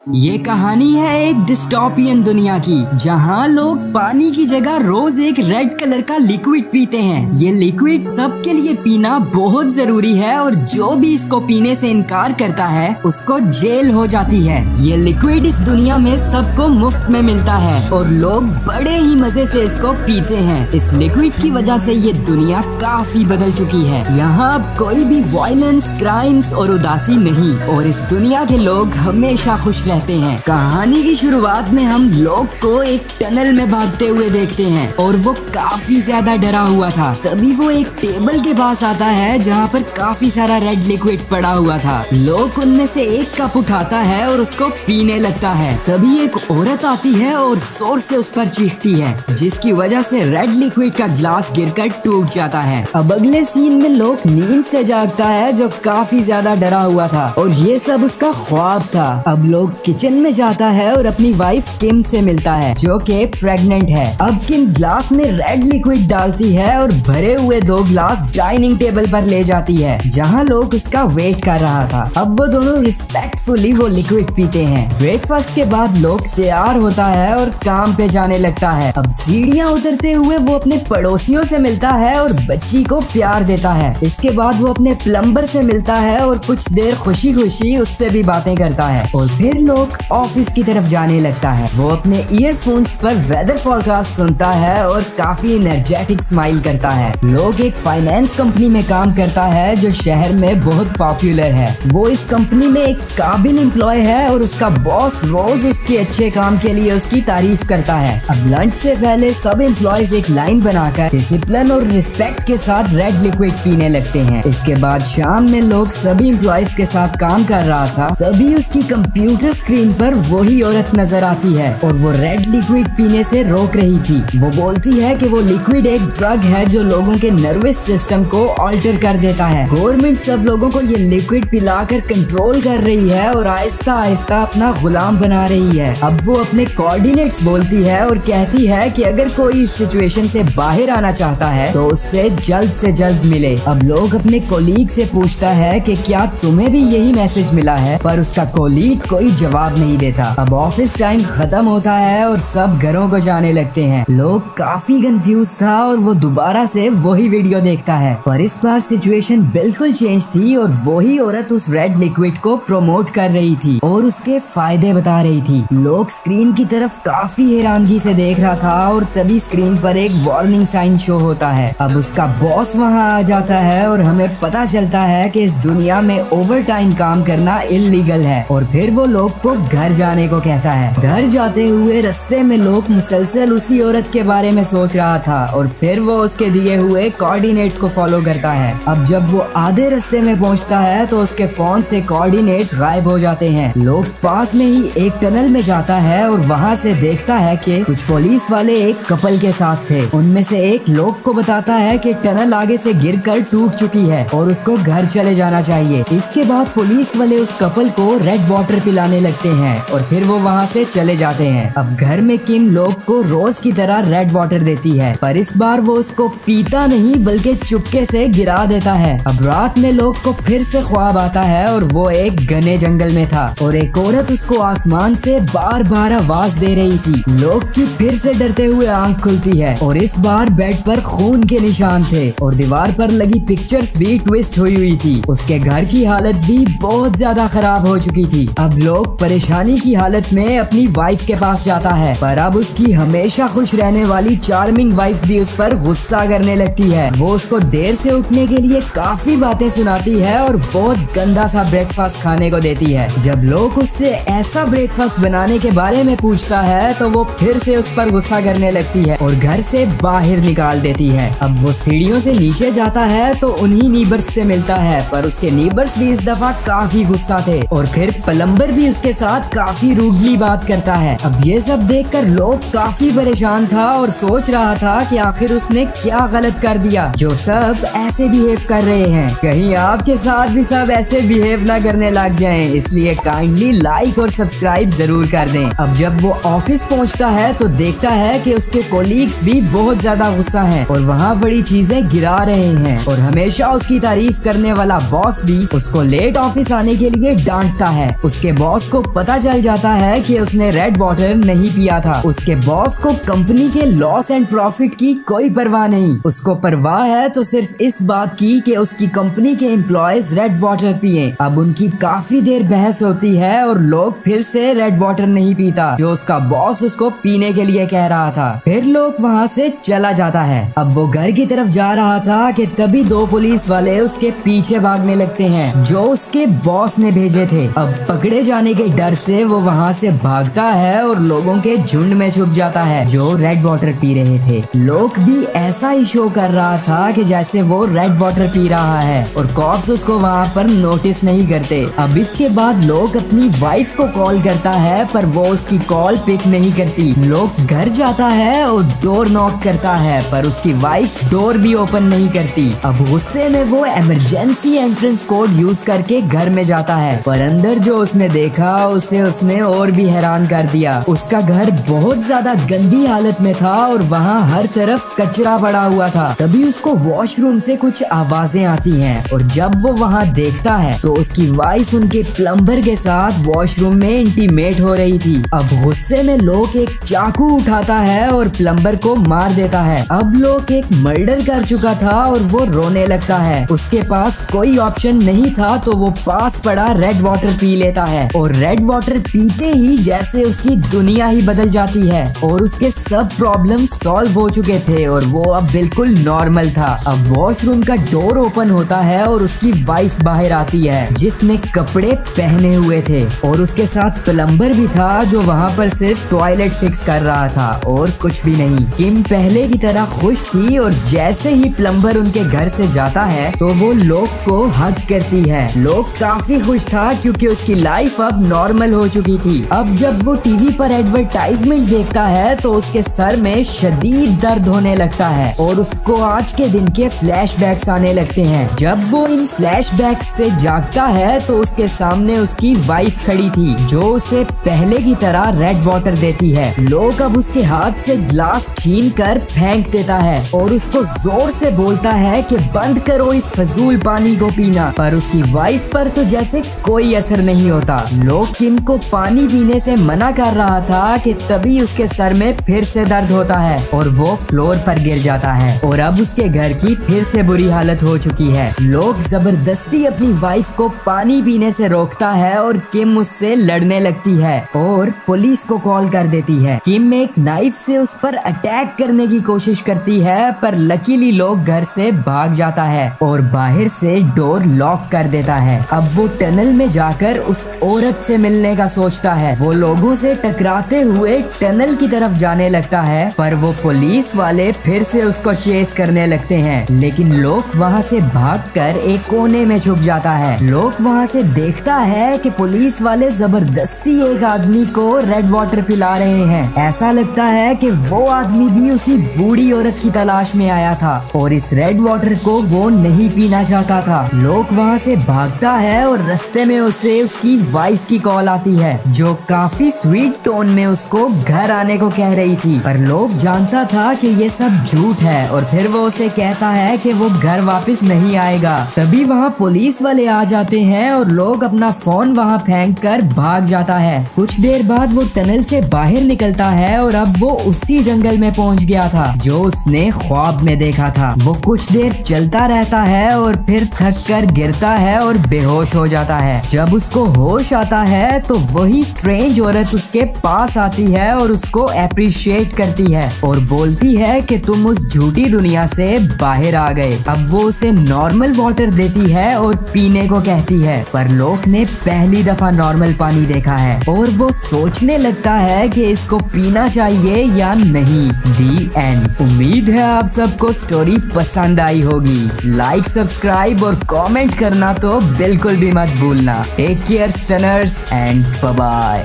ये कहानी है एक डिस्टोपियन दुनिया की, जहाँ लोग पानी की जगह रोज एक रेड कलर का लिक्विड पीते हैं। ये लिक्विड सबके लिए पीना बहुत जरूरी है और जो भी इसको पीने से इनकार करता है उसको जेल हो जाती है। ये लिक्विड इस दुनिया में सबको मुफ्त में मिलता है और लोग बड़े ही मजे से इसको पीते हैं। इस लिक्विड की वजह से ये दुनिया काफी बदल चुकी है। यहाँ अब कोई भी वायलेंस, क्राइम्स और उदासी नहीं और इस दुनिया के लोग हमेशा खुश रहते हैं। कहानी की शुरुआत में हम लोग को एक टनल में भागते हुए देखते हैं और वो काफी ज्यादा डरा हुआ था। तभी वो एक टेबल के पास आता है जहाँ पर काफी सारा रेड लिक्विड पड़ा हुआ था। लोग उनमें से एक कप उठाता है और उसको पीने लगता है। तभी एक औरत आती है और जोर से उस पर चीखती है, जिसकी वजह से रेड लिक्विड का ग्लास गिरकर टूट जाता है। अब अगले सीन में लोग नींद से जागता है जो काफी ज्यादा डरा हुआ था और ये सब उसका ख्वाब था। अब लोग किचन में जाता है और अपनी वाइफ किम से मिलता है जो कि प्रेग्नेंट है। अब किम ग्लास में रेड लिक्विड डालती है और भरे हुए 2 ग्लास डाइनिंग टेबल पर ले जाती है जहां लोग उसका वेट कर रहा था। अब वो दोनों रिस्पेक्टफुली वो लिक्विड पीते हैं। ब्रेकफास्ट के बाद लोग तैयार होता है और काम पे जाने लगता है। अब सीढ़ियाँ उतरते हुए वो अपने पड़ोसियों से मिलता है और बच्ची को प्यार देता है। इसके बाद वो अपने प्लम्बर से मिलता है और कुछ देर खुशी खुशी उससे भी बातें करता है और फिर लोग ऑफिस की तरफ जाने लगता है। वो अपने ईयरफोन्स पर वेदर फोरकास्ट सुनता है और काफी एनर्जेटिक स्माइल करता है। लोग एक फाइनेंस कंपनी में काम करता है जो शहर में बहुत पॉपुलर है। वो इस कंपनी में एक काबिल एम्प्लॉय है और उसका बॉस रोज उसके अच्छे काम के लिए उसकी तारीफ करता है। अब लंच से पहले सब एम्प्लॉयज एक लाइन बनाकर डिसिप्लिन और रिस्पेक्ट के साथ रेड लिक्विड पीने लगते हैं। इसके बाद शाम में लोग सभी एम्प्लॉयज के साथ काम कर रहा था, तभी उसकी कंप्यूटर स्क्रीन पर वही औरत नजर आती है और वो रेड लिक्विड पीने से रोक रही थी। वो बोलती है कि वो लिक्विड एक ड्रग है जो लोगों के नर्वस सिस्टम को ऑल्टर कर देता है। गवर्नमेंट सब लोगों को ये लिक्विड पिलाकर कंट्रोल कर रही है और आहिस्ता आहिस्ता अपना गुलाम बना रही है। अब वो अपने कोऑर्डिनेट्स बोलती है और कहती है कि अगर कोई इस सिचुएशन से बाहर आना चाहता है तो उससे जल्द से जल्द मिले। अब लोग अपने कोलीग से पूछता है कि क्या तुम्हें भी यही मैसेज मिला है, पर उसका कोलीग कोई जवाब नहीं देता। अब ऑफिस टाइम खत्म होता है और सब घरों को जाने लगते हैं। लोग काफी कंफ्यूज था और वो दोबारा से वही वीडियो देखता है, पर इस बार सिचुएशन बिल्कुल चेंज थी और वही औरत उस रेड लिक्विड को प्रमोट कर रही थी और उसके फायदे बता रही थी। लोग स्क्रीन की तरफ काफी हैरानगी से देख रहा था और तभी स्क्रीन पर एक वार्निंग साइन शो होता है। अब उसका बॉस वहाँ आ जाता है और हमें पता चलता है कि इस दुनिया में ओवर टाइम काम करना इल्लीगल है और फिर वो लोग को घर जाने को कहता है। घर जाते हुए रास्ते में लोग मुसलसल उसी औरत के बारे में सोच रहा था और फिर वो उसके दिए हुए कोऑर्डिनेट्स को फॉलो करता है। अब जब वो आधे रास्ते में पहुंचता है तो उसके फोन से कोऑर्डिनेट्स गायब हो जाते हैं। लोग पास में ही एक टनल में जाता है और वहाँ से देखता है कि कुछ पुलिस वाले एक कपल के साथ थे। उनमें से एक लोग को बताता है कि टनल आगे से गिरकर टूट चुकी है और उसको घर चले जाना चाहिए। इसके बाद पुलिस वाले उस कपल को रेड वाटर पिलाने लगते हैं और फिर वो वहाँ से चले जाते हैं। अब घर में किम लोग को रोज की तरह रेड वाटर देती है, पर इस बार वो उसको पीता नहीं बल्कि चुपके से गिरा देता है। अब रात में लोग को फिर से ख्वाब आता है और वो एक घने जंगल में था और एक औरत उसको आसमान से बार बार आवाज दे रही थी। लोग की फिर से डरते हुए आंख खुलती है और इस बार बेड पर खून के निशान थे और दीवार पर लगी पिक्चर्स भी ट्विस्ट हुई थी। उसके घर की हालत भी बहुत ज्यादा खराब हो चुकी थी। अब लोग परेशानी की हालत में अपनी वाइफ के पास जाता है, पर अब उसकी हमेशा खुश रहने वाली चार्मिंग वाइफ भी उस पर गुस्सा करने लगती है। वो उसको देर से उठने के लिए काफी बातें सुनाती है और बहुत गंदा सा ब्रेकफास्ट खाने को देती है। जब लोग उससे ऐसा ब्रेकफास्ट बनाने के बारे में पूछता है तो वो फिर से उस पर गुस्सा करने लगती है और घर से बाहर निकाल देती है। अब वो सीढ़ियों से नीचे जाता है तो उन्हीं नीबर्स से मिलता है, पर उसके नीबर्स भी इस दफा काफी गुस्सा थे और फिर प्लम्बर भी उसके साथ काफी रूडली बात करता है। अब ये सब देखकर लोग काफी परेशान था और सोच रहा था कि आखिर उसने क्या गलत कर दिया जो सब ऐसे बिहेव कर रहे हैं। कहीं आपके साथ भी सब ऐसे बिहेव ना करने लग जाएं, इसलिए काइंडली लाइक और सब्सक्राइब जरूर कर दें। अब जब वो ऑफिस पहुंचता है तो देखता है कि उसके कोलीग्स भी बहुत ज्यादा गुस्सा हैं और वहाँ बड़ी चीजें गिरा रहे हैं और हमेशा उसकी तारीफ करने वाला बॉस भी उसको लेट ऑफिस आने के लिए डांटता है। उसके बॉस को पता चल जाता है कि उसने रेड वाटर नहीं पिया था। उसके बॉस को कंपनी के लॉस एंड प्रॉफिट की कोई परवाह नहीं, उसको परवाह है तो सिर्फ इस बात की कि उसकी कंपनी के एम्प्लॉयज रेड वाटर पिए। अब उनकी काफी देर बहस होती है और लोग फिर से रेड वाटर नहीं पीता जो उसका बॉस उसको पीने के लिए कह रहा था। फिर लोग वहाँ से चला जाता है। अब वो घर की तरफ जा रहा था कि तभी दो पुलिस वाले उसके पीछे भागने लगते हैं जो उसके बॉस ने भेजे थे। अब पकड़े जाने के डर से वो वहाँ से भागता है और लोगों के झुंड में छुप जाता है जो रेड वाटर पी रहे थे। लोग भी ऐसा ही शो कर रहा था कि जैसे वो रेड वाटर पी रहा है और कॉप्स उसको वहाँ पर नोटिस नहीं करते। अब इसके बाद लोग अपनी वाइफ को कॉल करता है पर वो उसकी कॉल पिक नहीं करती। लोग घर जाता है और डोर नॉक करता है पर उसकी वाइफ डोर भी ओपन नहीं करती। अब गुस्से में वो इमरजेंसी एंट्रेंस कोड यूज करके घर में जाता है पर अंदर जो उसने देखा उसे उसने और भी हैरान कर दिया। उसका घर बहुत ज्यादा गंदी हालत में था और वहाँ हर तरफ कचरा पड़ा हुआ था। तभी उसको वॉशरूम से कुछ आवाजें आती हैं और जब वो वहाँ देखता है तो उसकी वाइफ उनके प्लम्बर के साथ वॉशरूम में इंटीमेट हो रही थी। अब गुस्से में लोग एक चाकू उठाता है और प्लम्बर को मार देता है। अब लोग एक मर्डर कर चुका था और वो रोने लगता है। उसके पास कोई ऑप्शन नहीं था तो वो पास पड़ा रेड वाटर पी लेता है और रेड वाटर पीते ही जैसे उसकी दुनिया ही बदल जाती है और उसके सब प्रॉब्लम सॉल्व हो चुके थे और वो अब बिल्कुल नॉर्मल था। अब वॉशरूम का डोर ओपन होता है और उसकी वाइफ बाहर आती है जिसने कपड़े पहने हुए थे और उसके साथ प्लम्बर भी था जो वहाँ पर सिर्फ टॉयलेट फिक्स कर रहा था और कुछ भी नहीं। किम पहले की तरह खुश थी और जैसे ही प्लम्बर उनके घर से जाता है तो वो लोग को हग करती है। लोग काफी खुश था क्योंकि उसकी लाइफ अब नॉर्मल हो चुकी थी। अब जब वो टीवी पर एडवर्टाइजमेंट देखता है तो उसके सर में शदीद दर्द होने लगता है और उसको आज के दिन के फ्लैशबैक्स आने लगते हैं। जब वो इन फ्लैशबैक्स से जागता है तो उसके सामने उसकी वाइफ खड़ी थी जो उसे पहले की तरह रेड वाटर देती है। लोग अब उसके हाथ से ग्लास छीन कर फेंक देता है और उसको जोर से बोलता है कि बंद करो इस फजूल पानी को पीना, पर उसकी वाइफ पर तो जैसे कोई असर नहीं होता। लोग किम को पानी पीने से मना कर रहा था कि तभी उसके सर में फिर से दर्द होता है और वो फ्लोर पर गिर जाता है और अब उसके घर की फिर से बुरी हालत हो चुकी है। लोग जबरदस्ती अपनी वाइफ को पानी पीने से रोकता है और किम उससे लड़ने लगती है और पुलिस को कॉल कर देती है। किम एक नाइफ से उस पर अटैक करने की कोशिश करती है पर लकीली लोग घर से भाग जाता है और बाहर से डोर लॉक कर देता है। अब वो टनल में जाकर उस औरत से मिलने का सोचता है। वो लोगों से टकराते हुए टनल की तरफ जाने लगता है पर वो पुलिस वाले फिर से उसको चेस करने लगते हैं लेकिन लोग वहाँ से भागकर एक कोने में छुप जाता है। लोग वहाँ से देखता है कि पुलिस वाले जबरदस्ती एक आदमी को रेड वाटर पिला रहे हैं। ऐसा लगता है कि वो आदमी भी उसी बूढ़ी औरत की तलाश में आया था और इस रेड वाटर को वो नहीं पीना चाहता था। लोग वहाँ से भागता है और रास्ते में उसे उसकी वाइफ की कॉल आती है जो काफी स्वीट टोन में उसको घर आने को कह रही थी पर लोग जानता था कि ये सब झूठ है और फिर वो उसे कहता है कि वो घर वापस नहीं आएगा। तभी वहाँ पुलिस वाले आ जाते हैं और लोग अपना फोन वहाँ फेंक कर भाग जाता है। कुछ देर बाद वो टनल से बाहर निकलता है और अब वो उसी जंगल में पहुँच गया था जो उसने ख्वाब में देखा था। वो कुछ देर चलता रहता है और फिर थक कर गिरता है और बेहोश हो जाता है। जब उसको होश आता है तो वही स्ट्रेंज औरत उसके पास आती है और उसको अप्रिशिएट करती है और बोलती है कि तुम उस झूठी दुनिया से बाहर आ गए। अब वो उसे नॉर्मल वाटर देती है और पीने को कहती है पर लोग ने पहली दफा नॉर्मल पानी देखा है और वो सोचने लगता है कि इसको पीना चाहिए या नहीं। दी एंड। उम्मीद है आप सबको स्टोरी पसंद आई होगी। लाइक, सब्सक्राइब और कमेंट करना तो बिल्कुल भी मत भूलना। Take care stunners and bye bye.